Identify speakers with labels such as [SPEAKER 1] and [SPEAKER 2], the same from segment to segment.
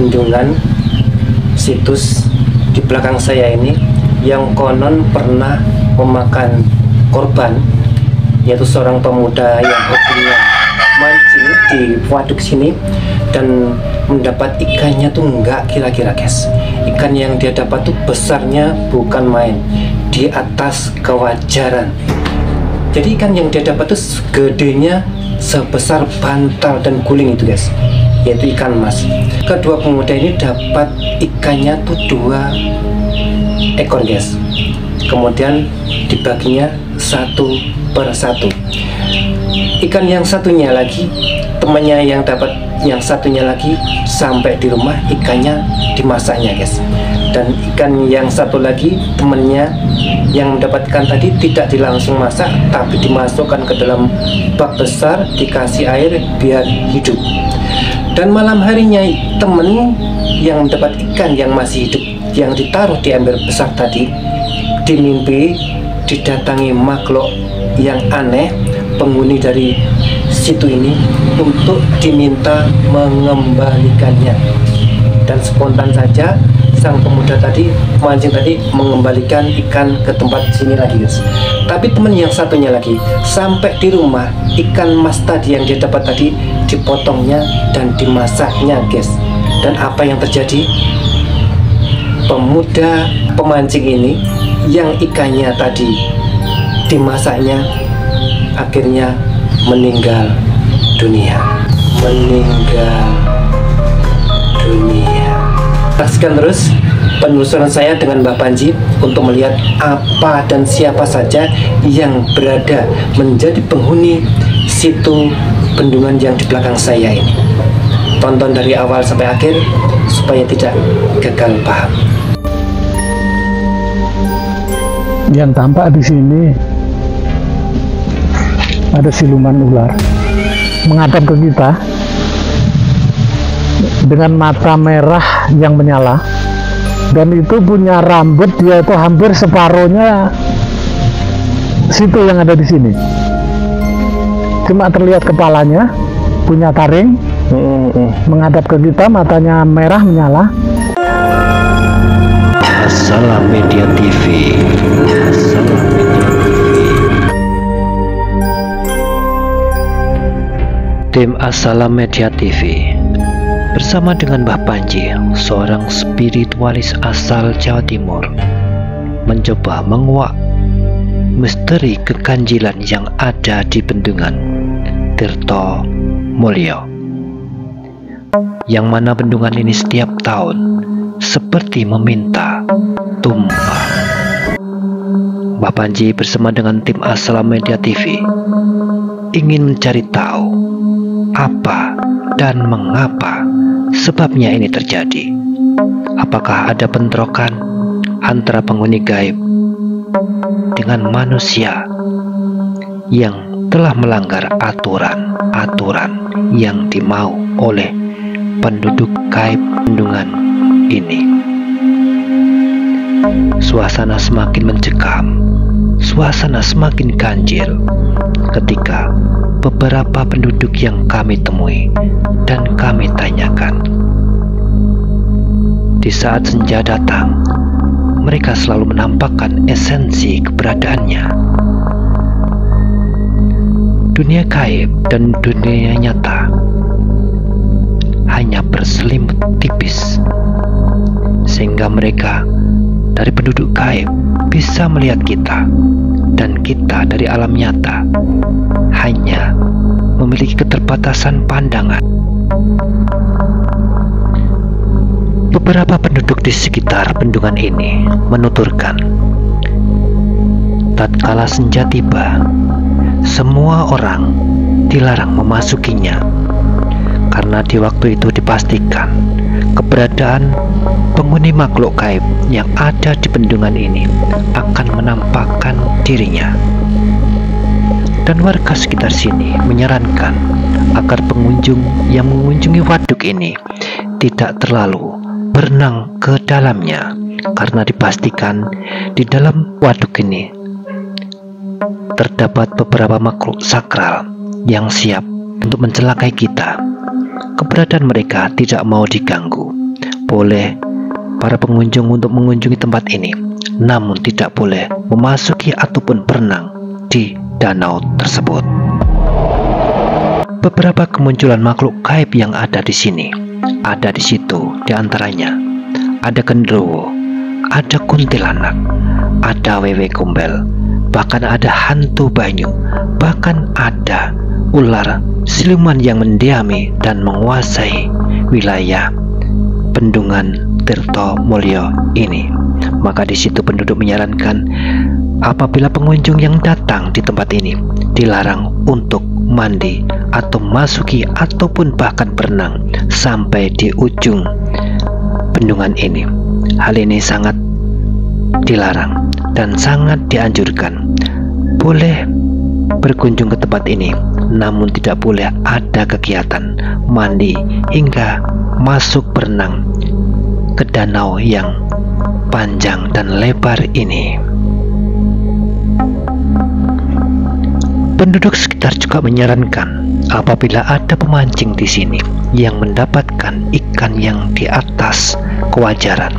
[SPEAKER 1] bendungan situs di belakang saya ini yang konon pernah memakan korban, yaitu seorang pemuda yang hobinya mancing di waduk sini dan mendapat ikannya tuh enggak kira-kira guys. Ikan yang dia dapat tuh besarnya bukan main, di atas kewajaran. Jadi ikan yang dia dapat tuh gedenya sebesar bantal dan guling itu guys, yaitu ikan mas. Kedua pemuda ini dapat ikannya tuh 2 ekor guys, kemudian dibaginya 1 per 1. Ikan yang satunya lagi, temannya yang dapat yang satunya lagi sampai di rumah ikannya dimasaknya guys. Dan ikan yang satu lagi temannya yang mendapatkan tadi tidak dilangsung masak, tapi dimasukkan ke dalam bak besar, dikasih air biar hidup. Dan malam harinya temen yang mendapat ikan yang masih hidup yang ditaruh di ember besar tadi, dimimpi didatangi makhluk yang aneh, penghuni dari situ ini, untuk diminta mengembalikannya. Dan spontan saja sang pemuda tadi mancing tadi mengembalikan ikan ke tempat sini lagi guys. Tapi teman yang satunya lagi sampai di rumah, ikan mas tadi yang dia dapat tadi dipotongnya dan dimasaknya guys. Dan apa yang terjadi? Pemuda pemancing ini yang ikannya tadi dimasaknya akhirnya meninggal dunia. Saksikan terus penelusuran saya dengan Mbah Panji untuk melihat apa dan siapa saja yang berada menjadi penghuni situ bendungan yang di belakang saya ini. Tonton dari awal sampai akhir supaya tidak gagal paham.
[SPEAKER 2] Yang tampak di sini ada siluman ular menghadap ke kita dengan mata merah yang menyala, dan itu punya rambut, dia itu hampir separuhnya situ yang ada di sini. Cuma terlihat kepalanya, punya taring, menghadap ke kita, matanya merah menyala.
[SPEAKER 3] Assalam Media TV. Tim Assalam Media TV bersama dengan Mbah Panji, seorang spiritualis asal Jawa Timur, mencoba menguak misteri keganjilan yang ada di bendungan Tirto Mulyo, yang mana bendungan ini setiap tahun seperti meminta tumpah. Mbah Panji bersama dengan tim Assalam Media TV ingin mencari tahu apa dan mengapa sebabnya ini terjadi. Apakah ada bentrokan antara penghuni gaib dengan manusia yang telah melanggar aturan-aturan yang dimau oleh penduduk gaib bendungan ini? Suasana semakin mencekam, suasana semakin ganjil ketika beberapa penduduk yang kami temui dan kami tanyakan, di saat senja datang, mereka selalu menampakkan esensi keberadaannya. Dunia gaib dan dunia nyata hanya berselimut tipis, sehingga mereka dari penduduk gaib bisa melihat kita, dan kita dari alam nyata hanya memiliki keterbatasan pandangan. Beberapa penduduk di sekitar bendungan ini menuturkan, tatkala senja tiba, semua orang dilarang memasukinya, karena di waktu itu dipastikan keberadaan penghuni makhluk gaib yang ada di bendungan ini akan menampakkan dirinya. Dan warga sekitar sini menyarankan agar pengunjung yang mengunjungi waduk ini tidak terlalu berenang ke dalamnya, karena dipastikan di dalam waduk ini terdapat beberapa makhluk sakral yang siap untuk mencelakai kita. Keberadaan mereka tidak mau diganggu, boleh para pengunjung untuk mengunjungi tempat ini, namun tidak boleh memasuki ataupun berenang di danau tersebut. Beberapa kemunculan makhluk gaib yang ada di sini, ada di situ, di antaranya ada genderuwo, ada kuntilanak, ada wewe gombel, bahkan ada hantu banyu, bahkan ada ular siluman yang mendiami dan menguasai wilayah Bendungan Tirtomulyo ini. Maka di situ penduduk menyarankan apabila pengunjung yang datang di tempat ini dilarang untuk mandi atau masuki ataupun bahkan berenang sampai di ujung bendungan ini. Hal ini sangat dilarang dan sangat dianjurkan. Boleh berkunjung ke tempat ini, namun tidak boleh ada kegiatan mandi hingga masuk berenang ke danau yang panjang dan lebar ini. Penduduk sekitar juga menyarankan apabila ada pemancing di sini yang mendapatkan ikan yang di atas kewajaran,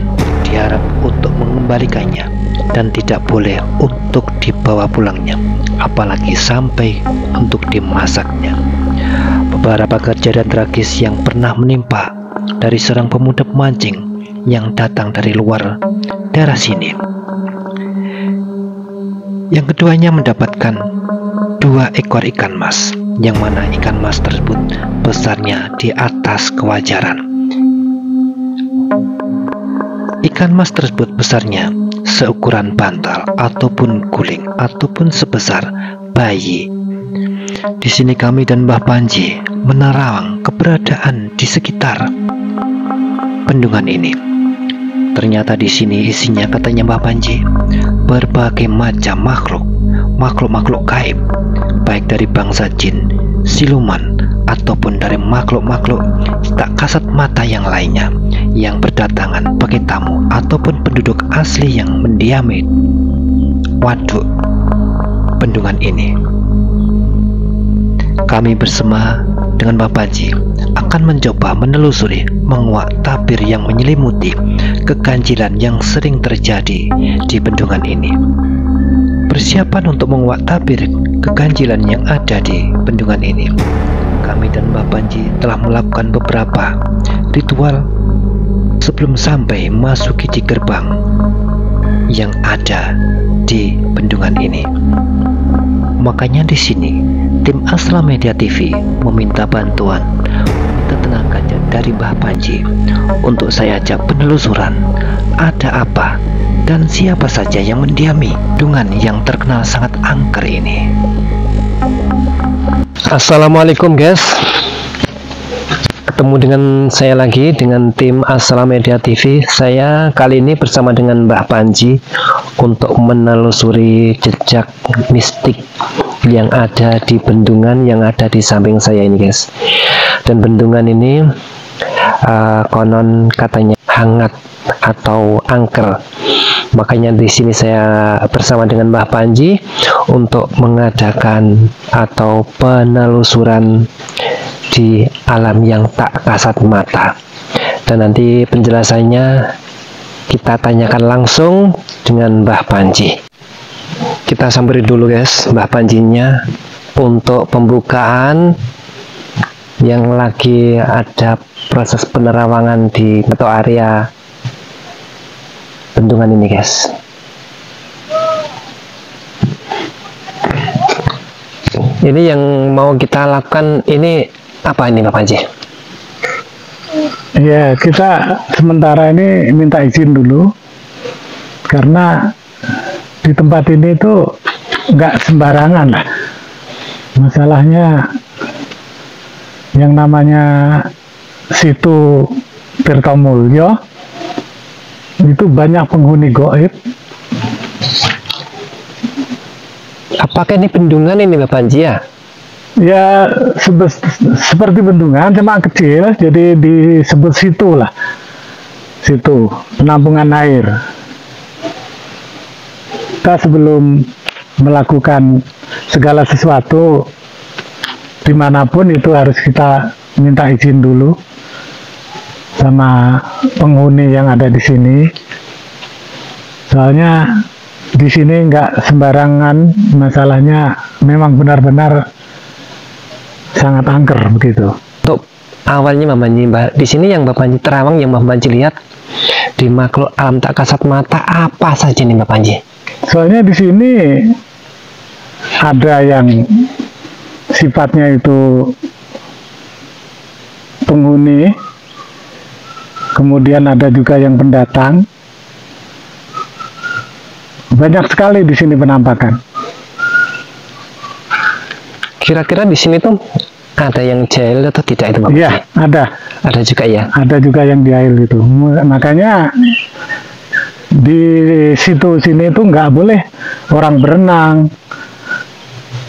[SPEAKER 3] diharap untuk mengembalikannya dan tidak boleh untuk dibawa pulangnya, apalagi sampai untuk dimasaknya. Beberapa kejadian tragis yang pernah menimpa dari seorang pemuda pemancing yang datang dari luar daerah sini. Yang keduanya mendapatkan 2 ekor ikan mas, yang mana ikan mas tersebut besarnya di atas kewajaran. Ikan mas tersebut besarnya seukuran bantal ataupun guling ataupun sebesar bayi. Di sini kami dan Mbah Panji menerawang keberadaan di sekitar bendungan ini. Ternyata di sini isinya, katanya Mbah Panji, berbagai macam makhluk gaib, baik dari bangsa jin, siluman, ataupun dari makhluk-makhluk tak kasat mata yang lainnya yang berdatangan bagi tamu ataupun penduduk asli yang mendiami waduk bendungan ini. Kami bersama dengan Mbah Panji akan mencoba menelusuri menguak tabir yang menyelimuti keganjilan yang sering terjadi di bendungan ini. Persiapan untuk menguak tabir keganjilan yang ada di bendungan ini, kami dan Mbah Panji telah melakukan beberapa ritual sebelum sampai masuki di gerbang yang ada di bendungan ini. Makanya di sini tim Aslam Media TV meminta bantuan, meminta tenaga dari Mbah Panji untuk saya ajak penelusuran ada apa dan siapa saja yang mendiami bendungan yang terkenal sangat angker ini.
[SPEAKER 1] Assalamualaikum guys, ketemu dengan saya lagi dengan tim Aslam Media TV. Saya kali ini bersama dengan Mbah Panji untuk menelusuri jejak mistik yang ada di bendungan yang ada di samping saya ini guys. Dan bendungan ini konon katanya hangat atau angker. Makanya di sini saya bersama dengan Mbah Panji untuk mengadakan atau penelusuran di alam yang tak kasat mata. Dan nanti penjelasannya kita tanyakan langsung dengan Mbah Panji. Kita samperin dulu guys Mbah Panjinya untuk pembukaan yang lagi ada proses penerawangan di atau area bendungan ini guys. Ini yang mau kita lakukan ini apa ini Mbah Panji?
[SPEAKER 2] Ya, kita sementara ini minta izin dulu karena di tempat ini tuh nggak sembarangan lah. Masalahnya yang namanya situ Tirtomulyo itu banyak penghuni gaib.
[SPEAKER 1] Apakah ini bendungan ini Mbah Panji ya?
[SPEAKER 2] Ya seperti bendungan cuma kecil, jadi disebut situ lah, situ penampungan air. Kita sebelum melakukan segala sesuatu dimanapun itu harus kita minta izin dulu sama penghuni yang ada di sini. Soalnya di sini nggak sembarangan, masalahnya memang benar-benar sangat angker begitu.
[SPEAKER 4] Untuk awalnya Mbah Panji, di sini yang Mbah Panji terawang, yang Mbah Panji lihat di makhluk alam tak kasat mata apa saja nih Mbah Panji?
[SPEAKER 2] Soalnya di sini ada yang sifatnya itu penghuni, kemudian ada juga yang pendatang. Banyak sekali di sini penampakan.
[SPEAKER 4] Kira-kira di sini tuh ada yang jahil atau tidak itu Mbah Panji?
[SPEAKER 2] Iya, ada.
[SPEAKER 4] Ada juga ya.
[SPEAKER 2] Ada juga yang jahil itu. Makanya di situ sini itu nggak boleh orang berenang,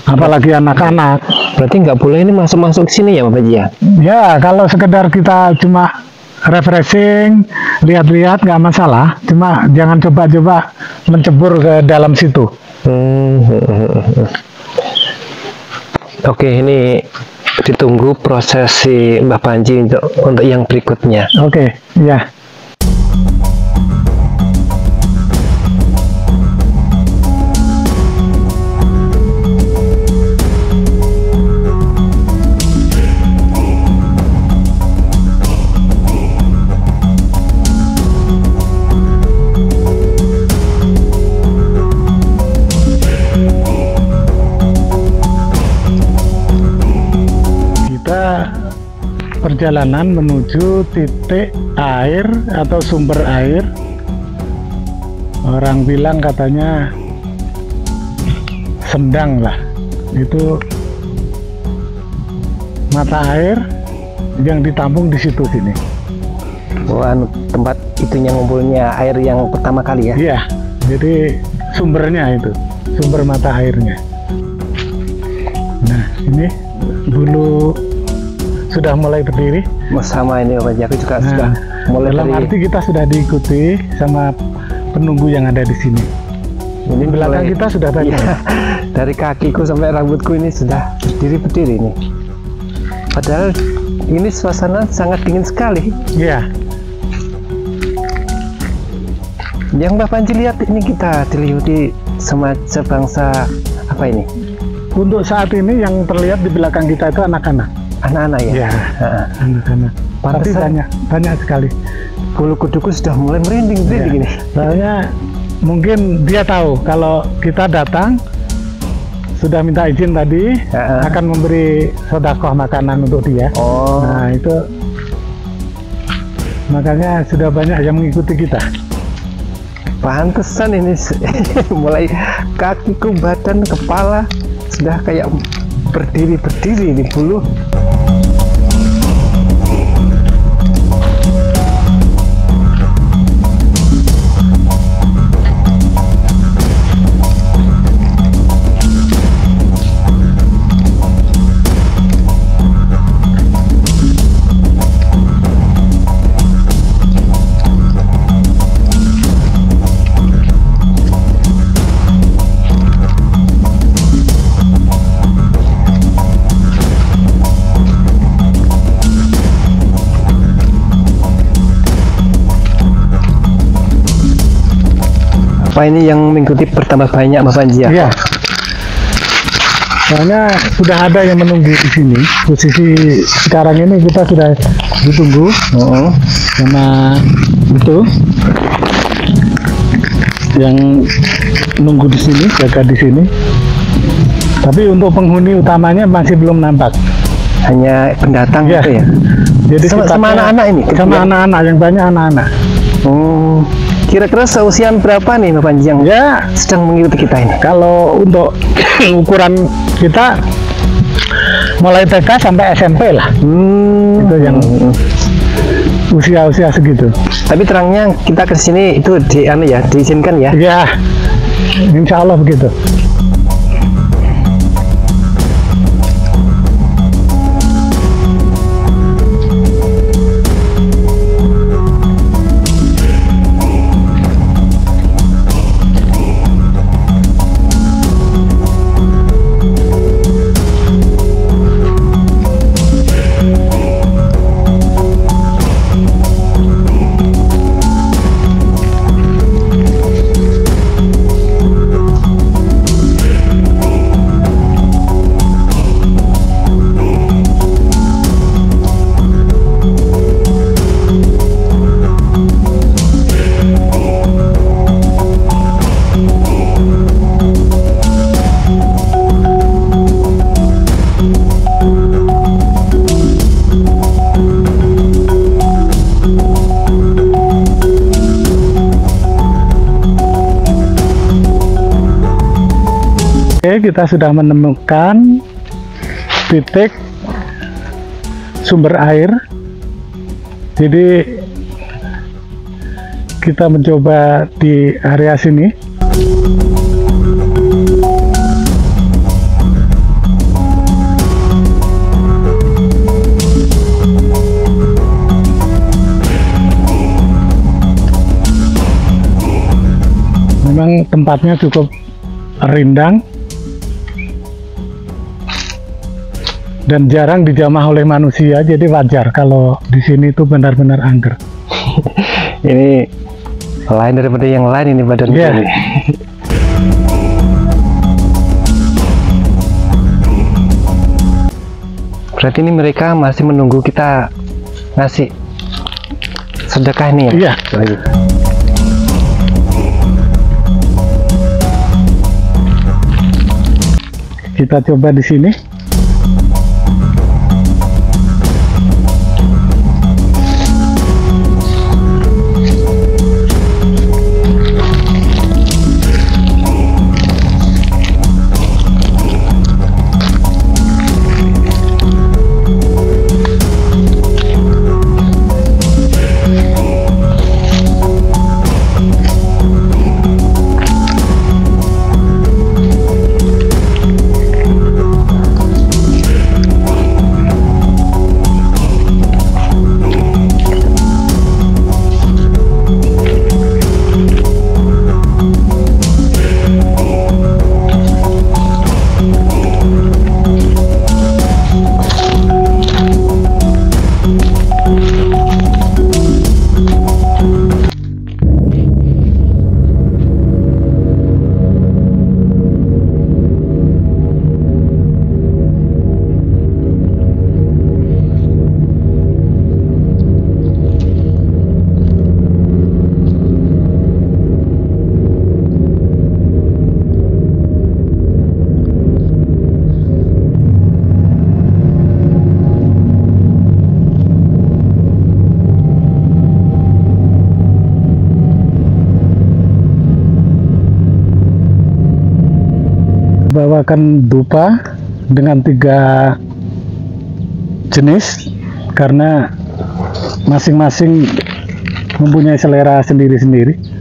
[SPEAKER 2] apalagi anak-anak.
[SPEAKER 4] Berarti nggak boleh ini masuk-masuk sini ya Mbah Panji ya?
[SPEAKER 2] Ya, kalau sekedar kita cuma refreshing, lihat-lihat nggak masalah. Cuma jangan coba-coba mencebur ke dalam situ.
[SPEAKER 4] Oke, ini ditunggu prosesi Mbah Panji untuk yang berikutnya.
[SPEAKER 2] Oke, ya. Perjalanan menuju titik air atau sumber air. Orang bilang katanya Sendang lah, itu mata air yang ditampung di situ sini.
[SPEAKER 4] Tempat itunya ngumpulnya air yang pertama kali ya?
[SPEAKER 2] Iya, jadi sumbernya itu, sumber mata airnya. Nah, ini bulu sudah mulai berdiri.
[SPEAKER 4] Sama ini Pak Jaki juga sudah mulai
[SPEAKER 2] dalam arti kita sudah diikuti sama penunggu yang ada di sini. Ini belakang kita sudah banyak.
[SPEAKER 4] Iya, dari kakiku sampai rambutku ini sudah berdiri nih. Padahal ini suasana sangat dingin sekali.
[SPEAKER 2] Iya.
[SPEAKER 4] Yang Mbah Panji lihat ini kita diliputi sebangsa apa ini?
[SPEAKER 2] Untuk saat ini yang terlihat di belakang kita itu anak-anak.
[SPEAKER 4] Anak-anak ya?
[SPEAKER 2] Ya, anak-anak. Tapi banyak sekali.
[SPEAKER 4] Bulu kuduku sudah mulai merinding ini.
[SPEAKER 2] Soalnya mungkin dia tahu kalau kita datang, sudah minta izin tadi, akan memberi sedekah makanan untuk dia. Nah itu, makanya sudah banyak yang mengikuti kita.
[SPEAKER 4] Pantesan ini mulai kakiku, badan, kepala sudah kayak berdiri di bulu. Apa ini yang mengikuti bertambah banyak Mbah Panji ya?
[SPEAKER 2] Iya. Soalnya sudah ada yang menunggu di sini. Posisi sekarang ini kita sudah ditunggu sama itu yang nunggu di sini, jaga di sini. Tapi untuk penghuni utamanya masih belum nampak.
[SPEAKER 4] Hanya pendatang gitu ya?
[SPEAKER 2] Jadi
[SPEAKER 4] sama anak-anak ini?
[SPEAKER 2] Sama anak-anak, yang banyak anak-anak.
[SPEAKER 4] Kira-kira seusiaan berapa nih Mbah Panji yang sedang mengikuti kita ini?
[SPEAKER 2] Kalau untuk ukuran kita mulai TK sampai SMP lah. Itu yang usia-usia segitu.
[SPEAKER 4] Tapi terangnya kita ke sini itu diizinkan ya?
[SPEAKER 2] Ya, insya Allah begitu. Oke, kita sudah menemukan titik sumber air. Jadi kita mencoba di area sini. Memang tempatnya cukup rindang dan jarang dijamah oleh manusia, jadi wajar kalau di sini itu benar-benar angker.
[SPEAKER 4] Ini lain daripada yang lain ini badannya.
[SPEAKER 2] Iya.
[SPEAKER 4] Ini. Berarti ini mereka masih menunggu kita ngasih sedekah nih ya?
[SPEAKER 2] Iya.
[SPEAKER 4] Lagi.
[SPEAKER 2] Kita coba di sini. Bawakan dupa dengan 3 jenis karena masing-masing mempunyai selera sendiri-sendiri.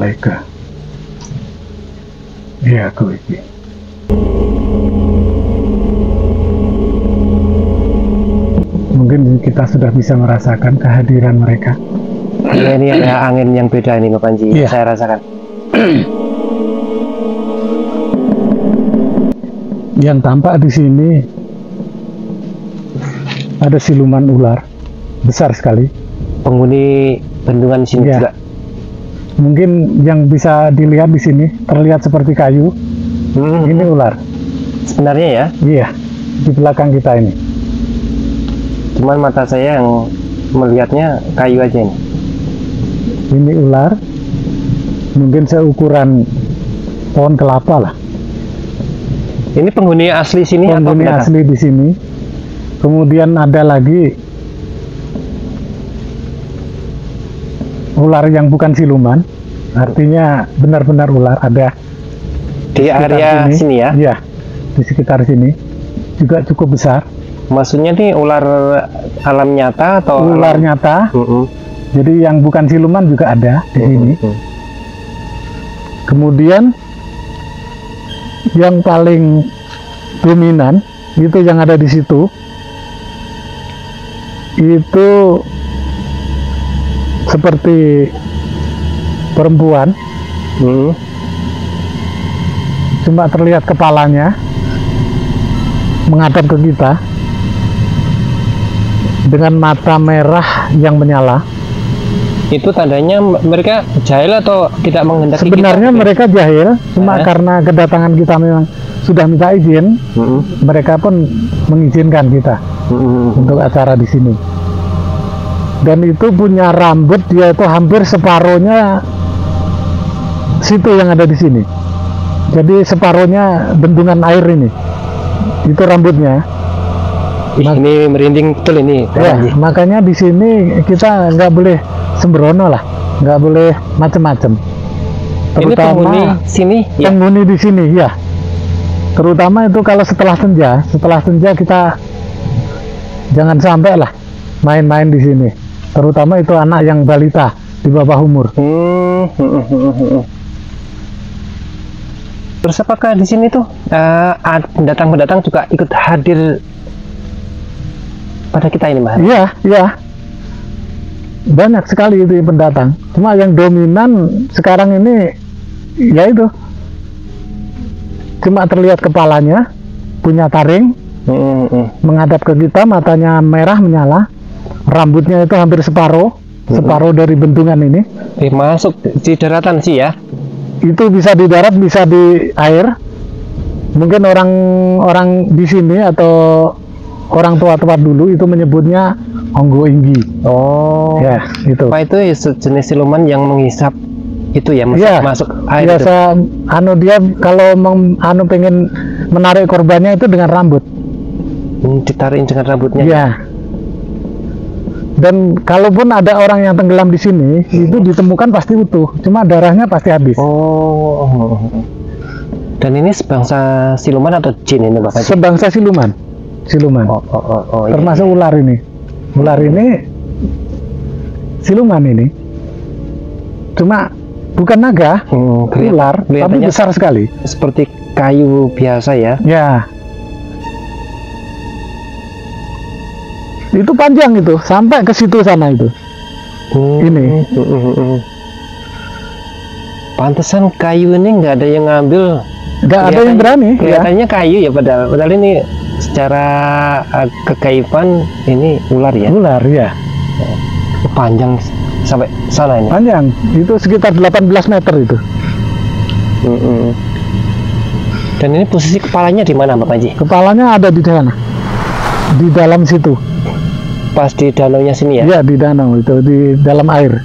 [SPEAKER 2] malaika. Iya, aku iki. Mungkin kita sudah bisa merasakan kehadiran mereka.
[SPEAKER 4] Ini ada angin yang beda ini Pak Panji.
[SPEAKER 2] Iya.
[SPEAKER 4] Saya rasakan.
[SPEAKER 2] Yang tampak di sini ada siluman ular besar sekali.
[SPEAKER 4] Penghuni bendungan sini
[SPEAKER 2] Iya.
[SPEAKER 4] juga.
[SPEAKER 2] Mungkin yang bisa dilihat di sini terlihat seperti kayu. Ini ular.
[SPEAKER 4] Sebenarnya ya,
[SPEAKER 2] Iya, di belakang kita ini.
[SPEAKER 4] cuman mata saya yang melihatnya kayu aja ini.
[SPEAKER 2] Ini ular. Mungkin seukuran pohon kelapa lah.
[SPEAKER 4] Ini penghuni asli sini atau
[SPEAKER 2] Penghuni
[SPEAKER 4] pendatang?
[SPEAKER 2] asli di sini. Kemudian ada lagi ular yang bukan siluman, artinya benar-benar ular ada
[SPEAKER 4] Di area sini ya.
[SPEAKER 2] Iya, di sekitar sini juga cukup besar.
[SPEAKER 4] Maksudnya nih ular alam nyata atau
[SPEAKER 2] Ular
[SPEAKER 4] alam...
[SPEAKER 2] nyata,
[SPEAKER 4] Mm-mm.
[SPEAKER 2] jadi yang bukan siluman juga ada di sini.
[SPEAKER 4] Mm-mm.
[SPEAKER 2] Kemudian yang paling dominan itu yang ada di situ, itu seperti perempuan,
[SPEAKER 4] Mm.
[SPEAKER 2] cuma terlihat kepalanya menghadap ke kita dengan mata merah yang menyala.
[SPEAKER 4] Itu tandanya mereka jahil atau tidak menghendaki
[SPEAKER 2] Sebenarnya
[SPEAKER 4] kita?
[SPEAKER 2] mereka jahil, cuma karena kedatangan kita memang sudah minta izin,
[SPEAKER 4] Mm-mm.
[SPEAKER 2] mereka pun mengizinkan kita
[SPEAKER 4] Mm-mm.
[SPEAKER 2] untuk acara di sini. Dan itu punya rambut, dia itu hampir separuhnya situ yang ada di sini. Jadi separuhnya bendungan air ini, itu rambutnya.
[SPEAKER 4] Ih, ini merinding betul ini Pak
[SPEAKER 2] Ya,
[SPEAKER 4] Panji.
[SPEAKER 2] makanya di sini kita nggak boleh sembrono lah, nggak boleh macem-macem.
[SPEAKER 4] Ini penghuni sini ya.
[SPEAKER 2] Penghuni di sini, ya. Terutama itu kalau setelah senja kita jangan sampai lah main-main di sini. Terutama itu anak yang balita di bawah umur.
[SPEAKER 4] Terus apakah di sini tuh pendatang-pendatang juga ikut hadir pada kita ini, Mbak?
[SPEAKER 2] Iya, iya. Banyak sekali itu pendatang. Cuma yang dominan sekarang ini ya itu. Cuma terlihat kepalanya, punya taring, menghadap ke kita, matanya merah menyala, rambutnya itu hampir separuh dari bendungan ini.
[SPEAKER 4] Masuk di daratan sih ya.
[SPEAKER 2] Itu bisa di darat, bisa di air. Mungkin orang di sini atau orang tua-tua dulu itu menyebutnya onggo inggi.
[SPEAKER 4] Oh.
[SPEAKER 2] Ya, itu.
[SPEAKER 4] Apa itu jenis siluman yang menghisap itu ya,
[SPEAKER 2] Iya,
[SPEAKER 4] masuk air itu.
[SPEAKER 2] biasa dia kalau pengen menarik korbannya itu dengan rambut.
[SPEAKER 4] Ditarikin dengan rambutnya.
[SPEAKER 2] Iya. Dan kalaupun ada orang yang tenggelam di sini, itu ditemukan pasti utuh, cuma darahnya pasti habis.
[SPEAKER 4] Oh. Dan ini sebangsa siluman atau jin ini, Bapak?
[SPEAKER 2] Sebangsa siluman.
[SPEAKER 4] Oh, iya.
[SPEAKER 2] Termasuk ular ini. Ular ini siluman ini. Cuma bukan naga, ular, tapi
[SPEAKER 4] kelihatannya
[SPEAKER 2] besar sekali.
[SPEAKER 4] seperti kayu biasa ya.
[SPEAKER 2] Ya. Itu panjang itu, sampai ke situ sana itu. Ini.
[SPEAKER 4] Pantesan kayu ini nggak ada yang ngambil.
[SPEAKER 2] Nggak ada yang berani. Ya.
[SPEAKER 4] Kelihatannya kayu ya, padahal ini secara kekayuan ini ular ya.
[SPEAKER 2] Ular ya.
[SPEAKER 4] Panjang sampai sana ini.
[SPEAKER 2] Panjang. Itu sekitar 18 meter itu.
[SPEAKER 4] Dan ini posisi kepalanya di mana, Pak Panji?
[SPEAKER 2] Kepalanya ada di sana. Di dalam situ.
[SPEAKER 4] Pas di danaunya sini ya?
[SPEAKER 2] Ya, di danau itu, di dalam air.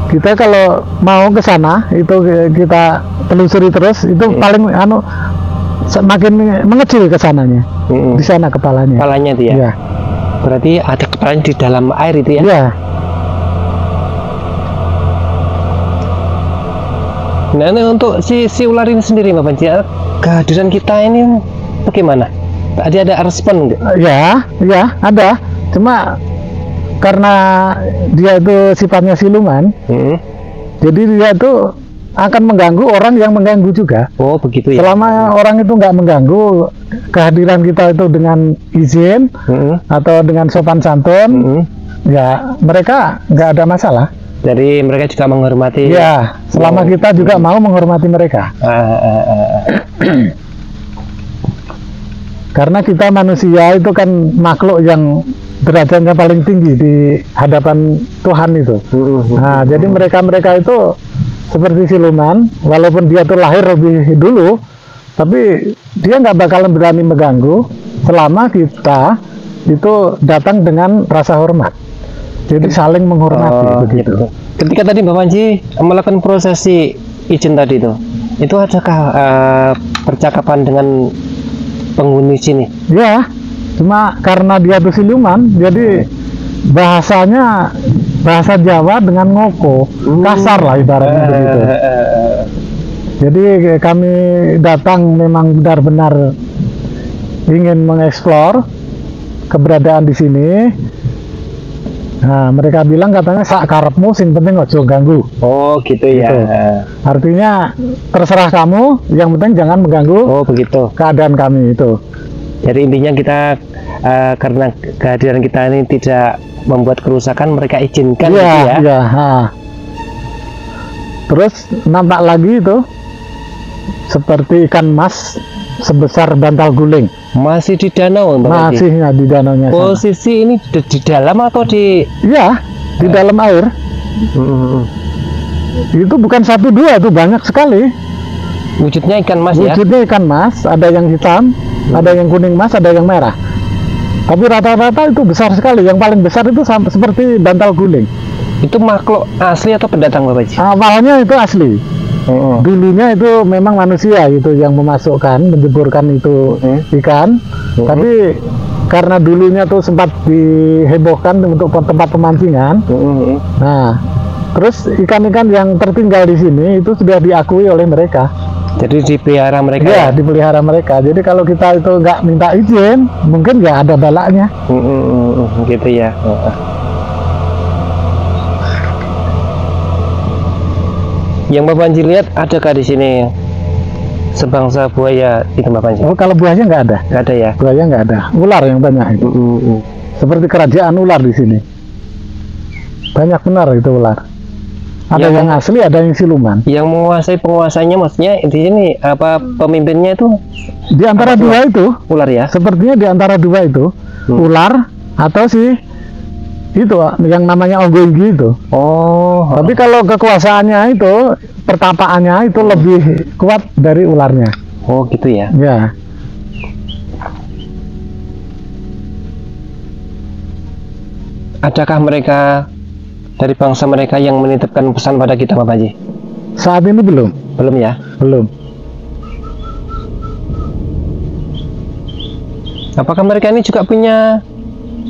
[SPEAKER 2] Kita kalau mau ke sana, itu kita telusuri terus, itu paling semakin mengecil ke sananya. Di sana kepalanya.
[SPEAKER 4] Kepalanya itu ya?
[SPEAKER 2] Ya.
[SPEAKER 4] Berarti ada kepalanya di dalam air itu ya?
[SPEAKER 2] Ya.
[SPEAKER 4] Nah, ini untuk si ular ini sendiri, Pak Panji, kehadiran kita ini bagaimana? Tadi ada respon nggak?
[SPEAKER 2] Ya, ada. Cuma karena dia itu sifatnya siluman, jadi dia itu akan mengganggu orang yang mengganggu juga.
[SPEAKER 4] Oh begitu ya.
[SPEAKER 2] Selama orang itu nggak mengganggu kehadiran kita itu dengan izin atau dengan sopan santun, ya mereka nggak ada masalah.
[SPEAKER 4] Jadi mereka juga menghormati.
[SPEAKER 2] Ya, selama kita juga mau menghormati mereka. Karena kita manusia itu kan makhluk yang derajatnya paling tinggi di hadapan Tuhan itu. Nah, jadi mereka itu seperti siluman, walaupun dia tuh lahir lebih dulu, tapi dia nggak bakalan berani mengganggu selama kita itu datang dengan rasa hormat. Jadi saling menghormati begitu.
[SPEAKER 4] Ketika tadi Mbak Panji melakukan prosesi izin tadi itu adakah percakapan dengan penghuni sini?
[SPEAKER 2] Ya, cuma karena dia tuh siluman, jadi bahasanya bahasa Jawa dengan ngoko, kasar lah ibaratnya begitu. Jadi kami datang memang benar-benar ingin mengeksplor keberadaan di sini. Nah, mereka bilang katanya sak karepmu sing penting ojo ganggu.
[SPEAKER 4] Oh gitu ya.
[SPEAKER 2] Gitu. Artinya terserah kamu, yang penting jangan mengganggu.
[SPEAKER 4] Oh begitu. Keadaan
[SPEAKER 2] kami itu.
[SPEAKER 4] Jadi intinya kita karena kehadiran kita ini tidak membuat kerusakan, mereka izinkan gitu ya.
[SPEAKER 2] Iya. Terus nampak lagi itu seperti ikan mas sebesar bantal guling.
[SPEAKER 4] Masih di danau, Mbak?
[SPEAKER 2] Masih ya, di danaunya.
[SPEAKER 4] Posisi ini di dalam atau di?
[SPEAKER 2] Iya, di dalam air. Itu bukan satu dua, itu banyak sekali.
[SPEAKER 4] Wujudnya ikan mas ya?
[SPEAKER 2] Wujudnya ikan mas, ada yang hitam, ada yang kuning mas, ada yang merah. Tapi rata-rata itu besar sekali. Yang paling besar itu seperti bantal guling.
[SPEAKER 4] Itu makhluk asli atau pendatang, Bapak?
[SPEAKER 2] Awalnya itu asli. Dulunya itu memang manusia itu yang memasukkan, menjeburkan itu ikan. Tapi karena dulunya tuh sempat dihebohkan untuk tempat pemancingan. Nah, terus ikan-ikan yang tertinggal di sini itu sudah diakui oleh mereka.
[SPEAKER 4] Jadi dipelihara mereka?
[SPEAKER 2] Ya, dipelihara mereka. Jadi kalau kita itu nggak minta izin, mungkin nggak ada balaknya.
[SPEAKER 4] Gitu ya. Yang Bapak Panji lihat, adakah di sini sebangsa buaya itu Bapak Panji?
[SPEAKER 2] Oh, kalau buaya nggak ada.
[SPEAKER 4] Nggak ada ya?
[SPEAKER 2] Buaya nggak ada. Ular yang banyak itu. Seperti kerajaan ular di sini. Banyak benar itu ular. Ada yang asli, ada yang siluman.
[SPEAKER 4] Yang menguasai penguasanya maksudnya di sini apa pemimpinnya itu?
[SPEAKER 2] Di antara dua itu.
[SPEAKER 4] Ular ya?
[SPEAKER 2] Sepertinya di antara dua itu. Ular atau itu yang namanya Onggoinggi itu. Tapi kalau kekuasaannya itu, pertapaannya itu lebih kuat dari ularnya.
[SPEAKER 4] Oh gitu ya.
[SPEAKER 2] Ya.
[SPEAKER 4] Adakah mereka dari bangsa mereka yang menitipkan pesan pada kita, Bapak Haji?
[SPEAKER 2] Saat ini belum.
[SPEAKER 4] Belum ya?
[SPEAKER 2] Belum.
[SPEAKER 4] Apakah mereka ini juga punya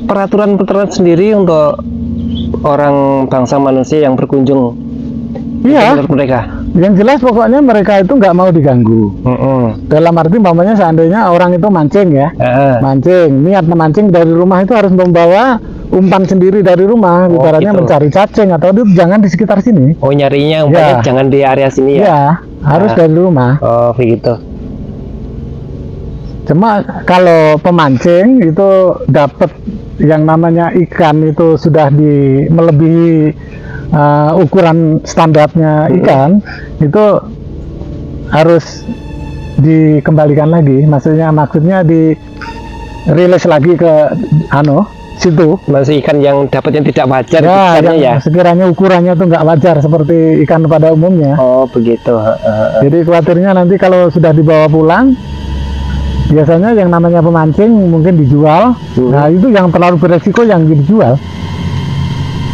[SPEAKER 4] peraturan-peraturan sendiri untuk orang bangsa manusia yang berkunjung?
[SPEAKER 2] Iya.
[SPEAKER 4] Menurut mereka?
[SPEAKER 2] Yang jelas pokoknya mereka itu nggak mau diganggu. Dalam arti umpamanya seandainya orang itu mancing ya, mancing, niat memancing dari rumah itu harus membawa umpan sendiri dari rumah, ibaratnya gitu. Mencari cacing atau itu jangan di sekitar sini.
[SPEAKER 4] Oh, nyarinya umpannya jangan di area sini ya?
[SPEAKER 2] Iya, harus dari rumah.
[SPEAKER 4] Oh begitu.
[SPEAKER 2] Cuma kalau pemancing itu dapat yang namanya ikan itu sudah melebihi ukuran standarnya ikan, itu harus dikembalikan lagi. Maksudnya dirilis lagi ke situ.
[SPEAKER 4] Masih ikan yang dapatnya tidak wajar ya?
[SPEAKER 2] Sekiranya ukurannya tuh nggak wajar seperti ikan pada umumnya.
[SPEAKER 4] Oh begitu.
[SPEAKER 2] Jadi khawatirnya nanti kalau sudah dibawa pulang, biasanya yang namanya pemancing mungkin dijual. Nah itu yang terlalu beresiko yang dijual.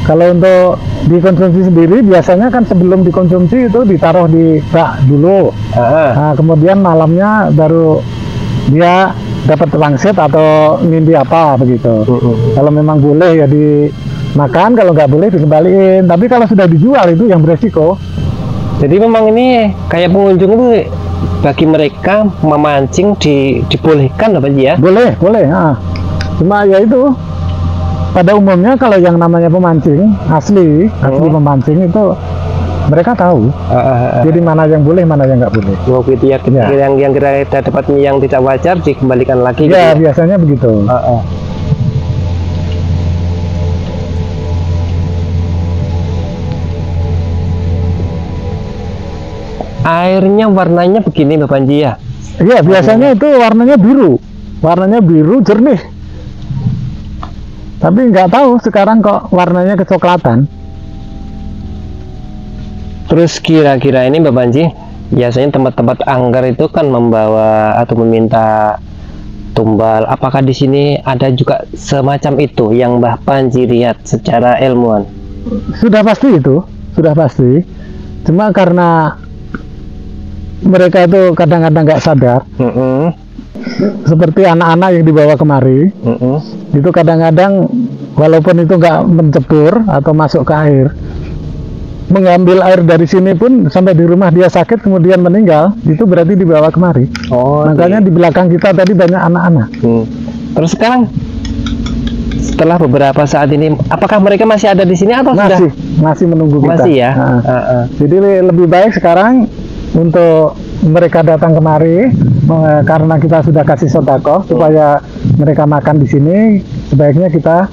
[SPEAKER 2] Kalau untuk dikonsumsi sendiri biasanya kan sebelum dikonsumsi itu ditaruh di bak dulu. Nah kemudian malamnya baru dia dapat wangsit atau ngindi apa begitu. Kalau memang boleh ya dimakan, kalau nggak boleh dikembaliin. Tapi kalau sudah dijual itu yang beresiko.
[SPEAKER 4] Jadi memang ini kayak pengunjung itu bagi mereka memancing dibolehkan apa ya?
[SPEAKER 2] Boleh. Cuma ya itu pada umumnya kalau yang namanya pemancing asli pemancing itu mereka tahu. Jadi mana yang boleh, mana yang nggak boleh.
[SPEAKER 4] Oh gitu ya. Yang kita dapat yang tidak wajar dikembalikan lagi.
[SPEAKER 2] Ya,
[SPEAKER 4] gitu
[SPEAKER 2] biasanya begitu.
[SPEAKER 4] Airnya warnanya begini Mbak Panji ya?
[SPEAKER 2] Iya, biasanya itu warnanya biru jernih. Tapi nggak tahu sekarang kok warnanya kecoklatan.
[SPEAKER 4] Terus kira-kira ini Mbak Panji, biasanya tempat-tempat angker itu kan membawa atau meminta tumbal. Apakah di sini ada juga semacam itu yang Mbak Panji lihat secara ilmuwan?
[SPEAKER 2] Sudah pasti itu, sudah pasti. Cuma karena mereka itu kadang-kadang nggak sadar, seperti anak-anak yang dibawa kemari, itu kadang-kadang walaupun itu nggak mencebur atau masuk ke air, mengambil air dari sini pun sampai di rumah dia sakit kemudian meninggal, itu berarti dibawa kemari. Makanya di belakang kita tadi banyak anak-anak.
[SPEAKER 4] Terus sekarang setelah beberapa saat ini, apakah mereka masih ada di sini atau
[SPEAKER 2] masih menunggu kita?
[SPEAKER 4] Masih ya.
[SPEAKER 2] Jadi lebih baik sekarang untuk mereka datang kemari karena kita sudah kasih sedekah supaya mereka makan di sini, sebaiknya kita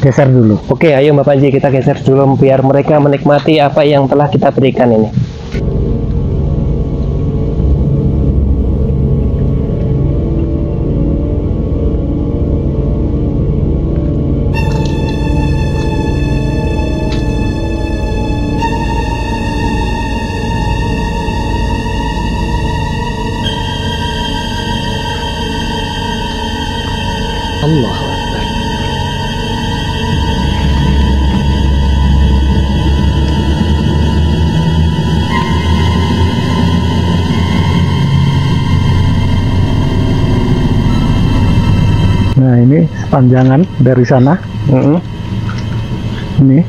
[SPEAKER 2] geser dulu.
[SPEAKER 4] Oke, ayo Mbak Panji, kita geser dulu biar mereka menikmati apa yang telah kita berikan ini. Allah Akbar.
[SPEAKER 2] Nah, ini sepanjangan dari sana. Ini.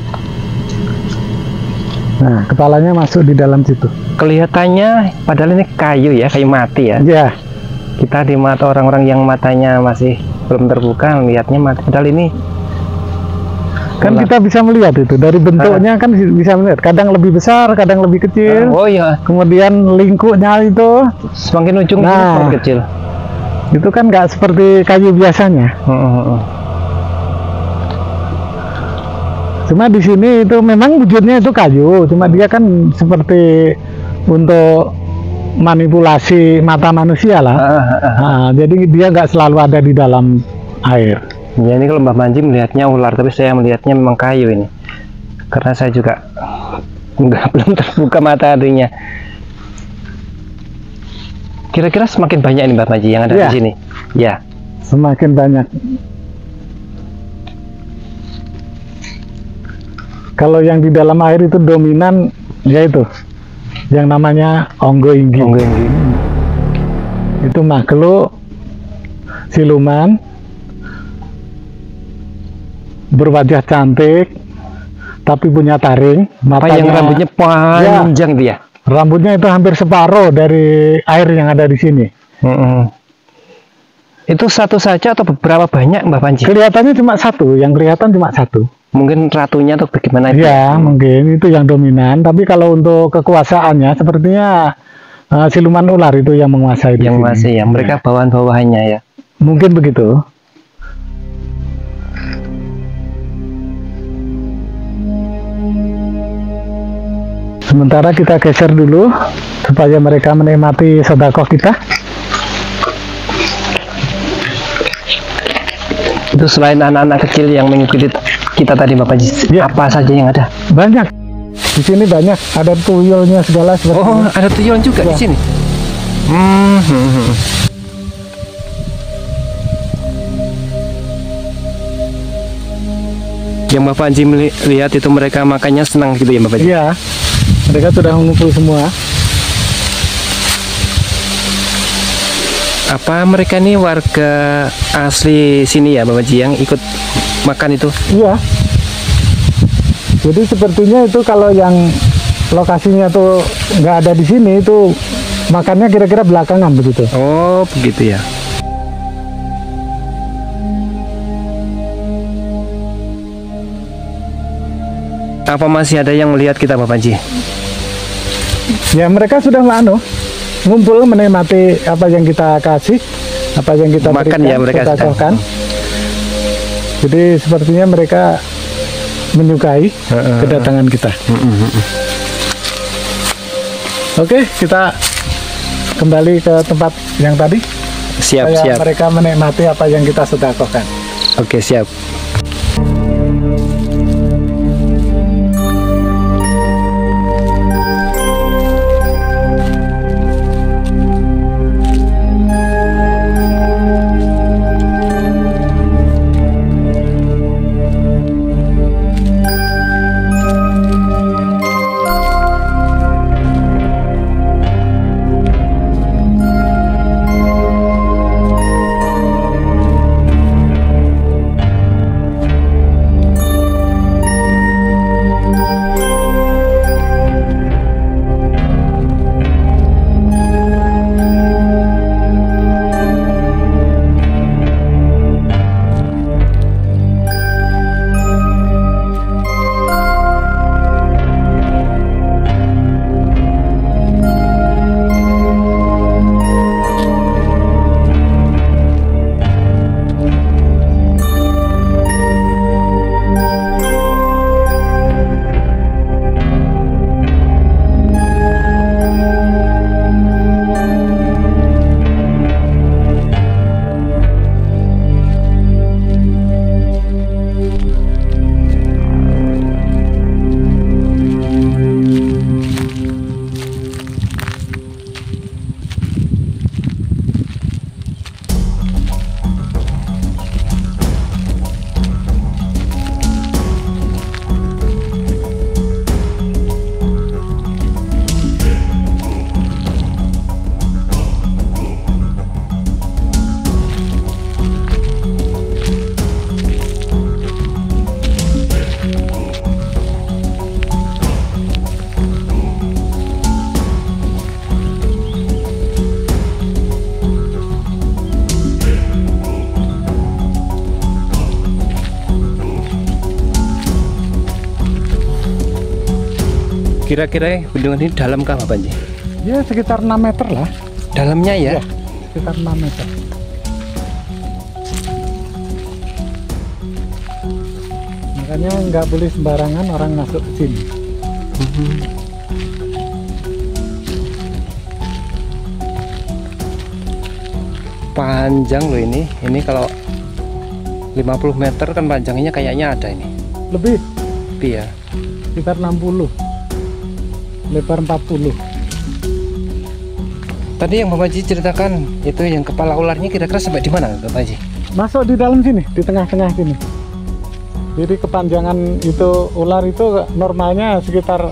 [SPEAKER 2] Nah, kepalanya masuk di dalam situ.
[SPEAKER 4] Kelihatannya padahal ini kayu ya, kayu mati ya.
[SPEAKER 2] Ya.
[SPEAKER 4] Kita di mata orang-orang yang matanya masih belum terbuka, lihatnya mati. Padahal ini
[SPEAKER 2] kan kita bisa melihat itu dari bentuknya kan bisa melihat. Kadang lebih besar, kadang lebih kecil.
[SPEAKER 4] Oh iya.
[SPEAKER 2] Kemudian lingkupnya itu
[SPEAKER 4] semakin ujung semakin kecil.
[SPEAKER 2] Itu kan nggak seperti kayu biasanya. Cuma di sini itu memang wujudnya itu kayu, cuma dia kan seperti untuk manipulasi mata manusia lah. Jadi dia nggak selalu ada di dalam air.
[SPEAKER 4] Ya, ini kalau Mbak Panji melihatnya ular, tapi saya melihatnya memang kayu ini. Karena saya juga belum terbuka mata hatinya. Kira-kira semakin banyak ini Mbak Panji yang ada di sini. Ya.
[SPEAKER 2] Semakin banyak. Kalau yang di dalam air itu dominan yaitu yang namanya onggo inggi. Itu makhluk siluman berwajah cantik tapi punya taring, matanya
[SPEAKER 4] yang rambutnya panjang dia.
[SPEAKER 2] Rambutnya itu hampir separuh dari air yang ada di sini.
[SPEAKER 4] Itu satu saja atau beberapa banyak Mbak Panji?
[SPEAKER 2] Kelihatannya cuma satu, yang kelihatan cuma satu.
[SPEAKER 4] Mungkin ratunya atau bagaimana itu?
[SPEAKER 2] Ya, mungkin itu yang dominan. Tapi kalau untuk kekuasaannya, sepertinya siluman ular itu yang menguasai.
[SPEAKER 4] Yang menguasai ya, mereka bawahan-bawahannya ya.
[SPEAKER 2] Mungkin begitu. Sementara kita geser dulu supaya mereka menikmati sedekah kita.
[SPEAKER 4] Itu selain anak-anak kecil yang mengikuti kita tadi Bapak Panji, apa saja yang ada?
[SPEAKER 2] Banyak. Di sini banyak, ada tuyulnya segala seperti
[SPEAKER 4] ini. Ada tuyul juga di sini. Yang Bapak Panji lihat itu mereka makannya senang gitu ya Bapak Panji?
[SPEAKER 2] Iya. Mereka sudah mengumpul semua.
[SPEAKER 4] Apa mereka ini warga asli sini ya Bapak Panji yang ikut makan itu?
[SPEAKER 2] Iya. Jadi sepertinya itu kalau yang lokasinya tuh nggak ada di sini itu makannya kira-kira belakangan begitu.
[SPEAKER 4] Oh begitu ya. Apa masih ada yang melihat kita, Pak Panji?
[SPEAKER 2] Ya mereka sudah ngumpul menikmati apa yang kita kasih, apa yang kita
[SPEAKER 4] Makan
[SPEAKER 2] berikan,
[SPEAKER 4] ya mereka
[SPEAKER 2] kita
[SPEAKER 4] sedang.
[SPEAKER 2] cocokkan. Jadi sepertinya mereka menyukai kedatangan kita. Oke, kita kembali ke tempat yang tadi.
[SPEAKER 4] Siap,
[SPEAKER 2] Supaya
[SPEAKER 4] siap.
[SPEAKER 2] mereka menikmati apa yang kita sedekahkan.
[SPEAKER 4] Oke, siap. Kira-kira bendungan ini dalam kah, Pak Panji?
[SPEAKER 2] Ya sekitar 6 meter lah.
[SPEAKER 4] Dalamnya ya?
[SPEAKER 2] Ya, sekitar 6 meter. Makanya nggak boleh sembarangan orang masuk ke sini.
[SPEAKER 4] Panjang loh ini. Ini kalau 50 meter kan panjangnya kayaknya ada ini.
[SPEAKER 2] Lebih,
[SPEAKER 4] Tapi ya.
[SPEAKER 2] sekitar 60. Lebar 40.
[SPEAKER 4] Tadi yang Bapak Panji ceritakan itu yang kepala ularnya kira-kira sampai di mana, Bapak Panji?
[SPEAKER 2] Masuk di dalam sini, di tengah-tengah sini. Jadi kepanjangan itu ular itu normalnya sekitar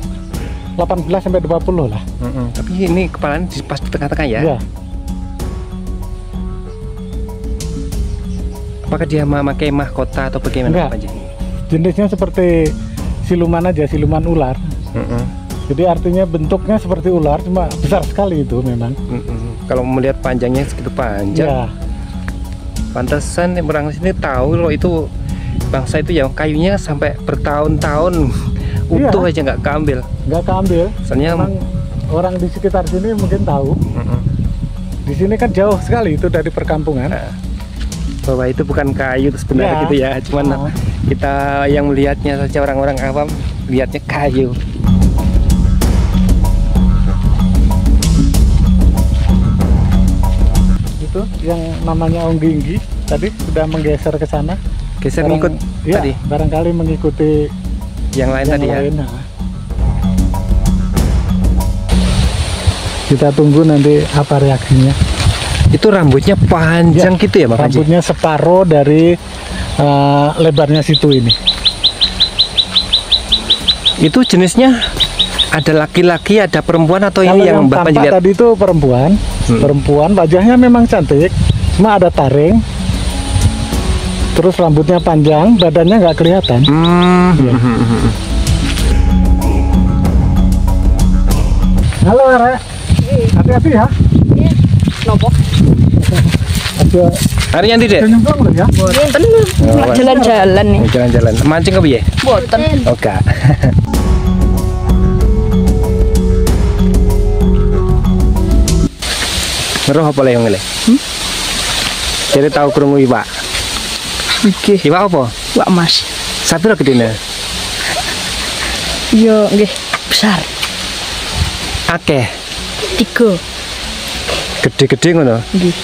[SPEAKER 2] 18 sampai 20 lah.
[SPEAKER 4] Tapi ini kepalanya pas di tengah-tengah ya?
[SPEAKER 2] Ya.
[SPEAKER 4] Apakah dia memakai mahkota atau bagaimana,
[SPEAKER 2] Enggak.
[SPEAKER 4] Bapak Panji?
[SPEAKER 2] Jenisnya seperti siluman aja, siluman ular. Jadi artinya bentuknya seperti ular, cuma besar sekali itu memang.
[SPEAKER 4] Kalau melihat panjangnya segitu panjang,
[SPEAKER 2] Ya,
[SPEAKER 4] pantesan orang sini tahu kalau itu bangsa itu ya kayunya sampai bertahun-tahun utuh aja nggak keambil.
[SPEAKER 2] nggak keambil.
[SPEAKER 4] Soalnya
[SPEAKER 2] Memang orang di sekitar sini mungkin tahu. Di sini kan jauh sekali itu dari perkampungan.
[SPEAKER 4] bahwa itu bukan kayu sebenarnya
[SPEAKER 2] Ya.
[SPEAKER 4] gitu ya, cuman kita yang melihatnya saja, orang-orang awam lihatnya kayu.
[SPEAKER 2] Itu yang namanya Ongginggi tadi sudah menggeser ke sana.
[SPEAKER 4] Geser ngikut
[SPEAKER 2] Ya,
[SPEAKER 4] tadi
[SPEAKER 2] barangkali mengikuti
[SPEAKER 4] yang lain
[SPEAKER 2] yang
[SPEAKER 4] tadi
[SPEAKER 2] lain.
[SPEAKER 4] ya.
[SPEAKER 2] Nah. Kita tunggu nanti apa reaksinya.
[SPEAKER 4] Itu rambutnya panjang gitu ya, Pak Panji?
[SPEAKER 2] Rambutnya separuh dari lebarnya situ ini.
[SPEAKER 4] Itu jenisnya ada laki-laki, ada perempuan atau
[SPEAKER 2] Kalau
[SPEAKER 4] ini yang Mbak Panji
[SPEAKER 2] tampak
[SPEAKER 4] lihat?
[SPEAKER 2] tadi itu perempuan. Perempuan, wajahnya memang cantik, cuma ada taring. Terus rambutnya panjang, badannya nggak kelihatan. Iya. Halo, Rek. Hati-hati ya.
[SPEAKER 5] Nopo?
[SPEAKER 2] Ada
[SPEAKER 4] Hari yang tidak?
[SPEAKER 2] nyemplung loh ya.
[SPEAKER 5] Boten. Jalan-jalan nih.
[SPEAKER 4] Jalan-jalan. Mancing ke piye?
[SPEAKER 5] Boten.
[SPEAKER 4] Oh, enggak. Roh apa le wong le? Jadi tahu krungu iwak.
[SPEAKER 5] Nggih,
[SPEAKER 4] Iwak apa?
[SPEAKER 5] Wak Mas.
[SPEAKER 4] Satu lagi gedene.
[SPEAKER 5] Yo nggih, besar.
[SPEAKER 4] Akeh.
[SPEAKER 5] 3.
[SPEAKER 4] Gede-gede ngono.
[SPEAKER 5] Nggih.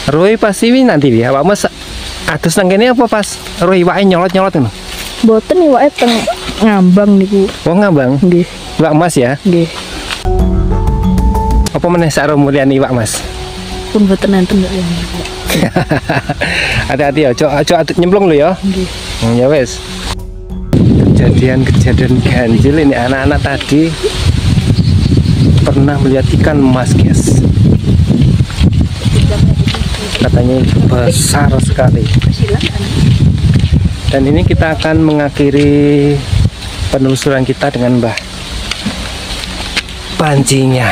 [SPEAKER 4] Roe pasti wi nanti ya. Awak Mas adus nang kene apa pas roe iwake nyolot-nyolot ngono?
[SPEAKER 5] Mboten iwake teng ngambang niku.
[SPEAKER 4] Oh ngambang.
[SPEAKER 5] Nggih,
[SPEAKER 4] Iwak Mas ya.
[SPEAKER 5] nggih.
[SPEAKER 4] Apa meneh sak mulyane iwak Mas?
[SPEAKER 5] Pun mboten enten kok.
[SPEAKER 4] Hati-hati ya, cok nyemplung lu ya.
[SPEAKER 5] Nggih.
[SPEAKER 4] Ya wes. Kejadian ganjil ini anak-anak tadi pernah melihat ikan emas, guys. Katanya besar sekali. Dan ini kita akan mengakhiri penelusuran kita dengan Mbah Panjinya.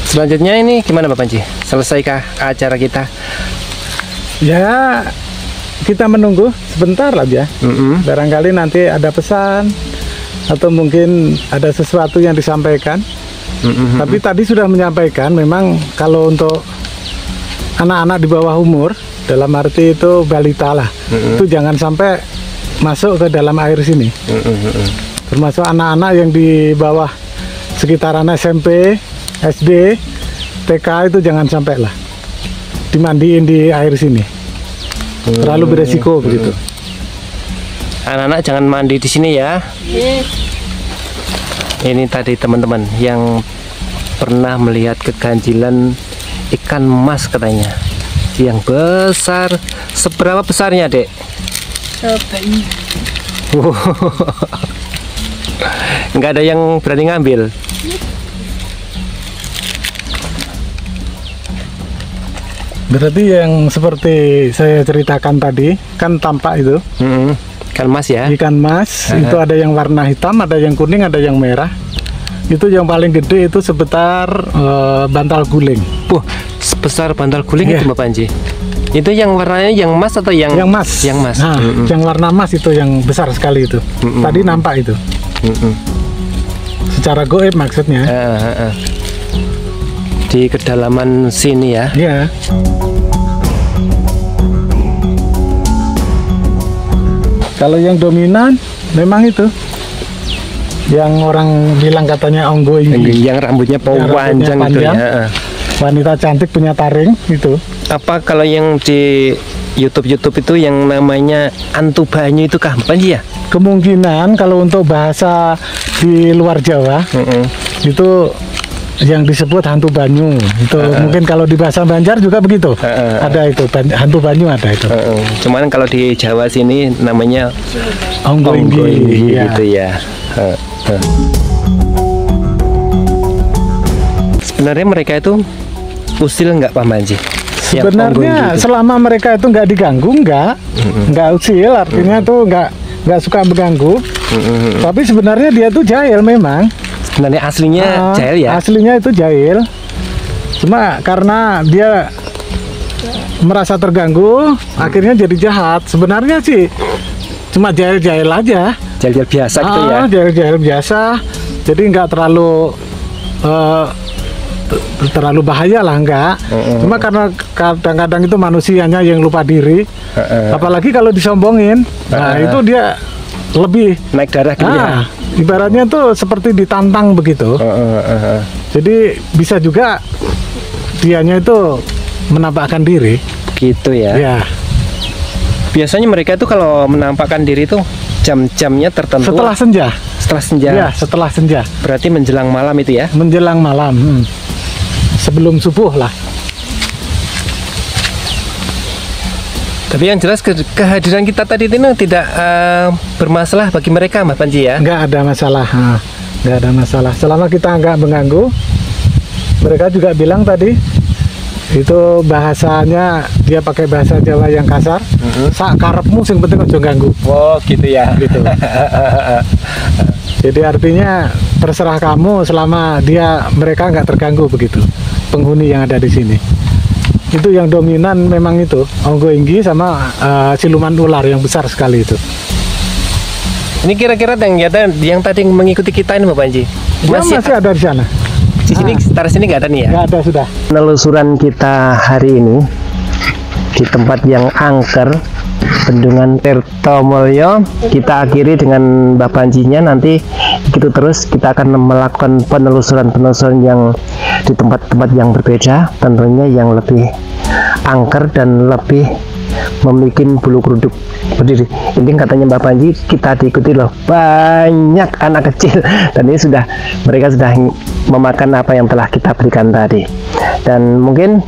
[SPEAKER 4] Selanjutnya ini gimana Mbak Panji? Selesaikah acara kita?
[SPEAKER 2] Ya, kita menunggu sebentar aja. Barangkali nanti ada pesan atau mungkin ada sesuatu yang disampaikan. Tapi tadi sudah menyampaikan memang kalau untuk anak-anak di bawah umur, dalam arti itu balita lah, itu jangan sampai masuk ke dalam air sini. Termasuk anak-anak yang di bawah sekitaran SMP, SD, TK itu jangan sampai lah dimandiin di air sini. Terlalu beresiko begitu.
[SPEAKER 4] Anak-anak jangan mandi di sini ya. Ini tadi teman-teman yang pernah melihat keganjilan ikan emas katanya, yang besar. Seberapa besarnya, Dek?
[SPEAKER 5] Banyak.
[SPEAKER 4] Nggak ada yang berani ngambil.
[SPEAKER 2] Berarti yang seperti saya ceritakan tadi kan tampak itu
[SPEAKER 4] Ikan emas ya.
[SPEAKER 2] ikan mas. Itu ada yang warna hitam, ada yang kuning, ada yang merah. Itu yang paling gede itu sebetar bantal guling.
[SPEAKER 4] Wah, sebesar bantal guling
[SPEAKER 2] Iya.
[SPEAKER 4] itu Mbak Panji. Itu yang warnanya yang emas atau yang
[SPEAKER 2] mas.
[SPEAKER 4] Yang emas.
[SPEAKER 2] Nah, yang warna emas itu yang besar sekali itu. Tadi nampak itu. Secara goib maksudnya.
[SPEAKER 4] Di kedalaman sini ya.
[SPEAKER 2] Iya. Kalau yang dominan memang itu. Yang orang bilang katanya onggo ini.
[SPEAKER 4] Yang rambutnya panjang itu ya.
[SPEAKER 2] Wanita cantik punya taring itu.
[SPEAKER 4] Apa kalau yang di YouTube itu yang namanya antu banyu itu kah Mbak Panji ya?
[SPEAKER 2] Kemungkinan kalau untuk bahasa di luar Jawa itu yang disebut hantu banyu itu mungkin kalau di bahasa Banjar juga begitu. Ada itu hantu banyu ada itu.
[SPEAKER 4] Cuman kalau di Jawa sini namanya
[SPEAKER 2] onggo inggi
[SPEAKER 4] gitu ya. Sebenarnya mereka itu usil nggak Pak Manji?
[SPEAKER 2] Sebenarnya selama mereka itu nggak diganggu, nggak usil, artinya tuh nggak suka mengganggu. Tapi sebenarnya dia tuh jahil memang.
[SPEAKER 4] Sebenarnya aslinya jahil ya?
[SPEAKER 2] Aslinya itu jahil. Cuma karena dia merasa terganggu, akhirnya jadi jahat. Sebenarnya sih cuma jahil-jahil aja.
[SPEAKER 4] Jahil biasa gitu ya?
[SPEAKER 2] Jahil-jahil biasa. Jadi nggak terlalu bahaya lah, enggak. Cuma karena kadang-kadang itu manusianya yang lupa diri. Apalagi kalau disombongin, nah itu dia lebih
[SPEAKER 4] naik darah gitu ya.
[SPEAKER 2] Ibaratnya tuh seperti ditantang begitu. Jadi bisa juga dianya itu menampakkan diri.
[SPEAKER 4] Gitu ya.
[SPEAKER 2] Ya.
[SPEAKER 4] Biasanya mereka itu kalau menampakkan diri itu jam-jamnya tertentu.
[SPEAKER 2] Setelah senja.
[SPEAKER 4] Setelah senja.
[SPEAKER 2] Ya, setelah senja.
[SPEAKER 4] Berarti menjelang malam itu ya?
[SPEAKER 2] Menjelang malam. Sebelum subuh lah.
[SPEAKER 4] Tapi yang jelas kehadiran kita tadi itu tidak bermasalah bagi mereka, Mbak Panji ya?
[SPEAKER 2] Nggak ada masalah, nggak ada masalah. Selama kita nggak mengganggu, mereka juga bilang tadi itu bahasanya dia pakai bahasa Jawa yang kasar. Sak karepmu sing penting aja ganggu.
[SPEAKER 4] Oh gitu ya.
[SPEAKER 2] Gitu. Jadi artinya terserah kamu selama mereka nggak terganggu begitu. Penghuni yang ada di sini. Itu yang dominan memang itu onggo inggi sama siluman ular yang besar sekali itu.
[SPEAKER 4] Ini kira-kira yang tadi mengikuti kita ini Mbak Panji
[SPEAKER 2] Masih ada di sana.
[SPEAKER 4] Di sini sekitar sini nggak ada nih ya?
[SPEAKER 2] Nggak ada sudah.
[SPEAKER 4] Penelusuran kita hari ini di tempat yang angker, Bendungan Tirtomulyo, kita akhiri dengan Mbah Panjinya. Nanti gitu terus kita akan melakukan penelusuran yang di tempat-tempat yang berbeda, tentunya yang lebih angker dan lebih memiliki bulu kuduk berdiri. Ini katanya Mbah Panji, kita diikuti loh banyak anak kecil, dan ini mereka sudah memakan apa yang telah kita berikan tadi. Dan mungkin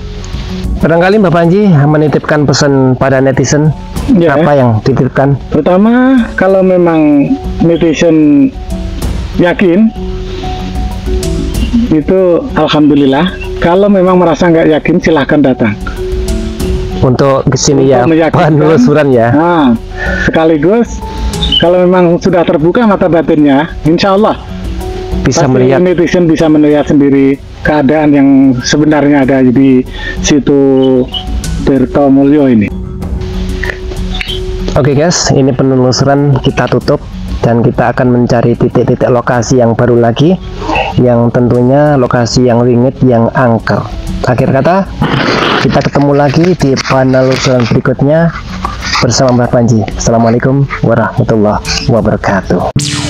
[SPEAKER 4] barangkali Mbah Panji menitipkan pesan pada netizen,
[SPEAKER 2] Ya.
[SPEAKER 4] apa yang dititipkan?
[SPEAKER 2] Pertama, kalau memang netizen yakin, itu alhamdulillah. Kalau memang merasa nggak yakin, silahkan datang.
[SPEAKER 4] Untuk kesini ya,
[SPEAKER 2] Untuk meyakinkan.
[SPEAKER 4] penelusuran ya.
[SPEAKER 2] Nah, sekaligus kalau memang sudah terbuka mata batinnya, insya Allah
[SPEAKER 4] Bisa
[SPEAKER 2] pasti
[SPEAKER 4] melihat
[SPEAKER 2] netizen bisa melihat sendiri keadaan yang sebenarnya ada di situ Tirtomulyo ini.
[SPEAKER 4] Oke guys, ini penelusuran kita tutup dan kita akan mencari titik-titik lokasi yang baru lagi, yang tentunya lokasi yang ringit, yang angker. Akhir kata, kita ketemu lagi di penelusuran berikutnya bersama Mbah Panji. Assalamualaikum warahmatullahi wabarakatuh.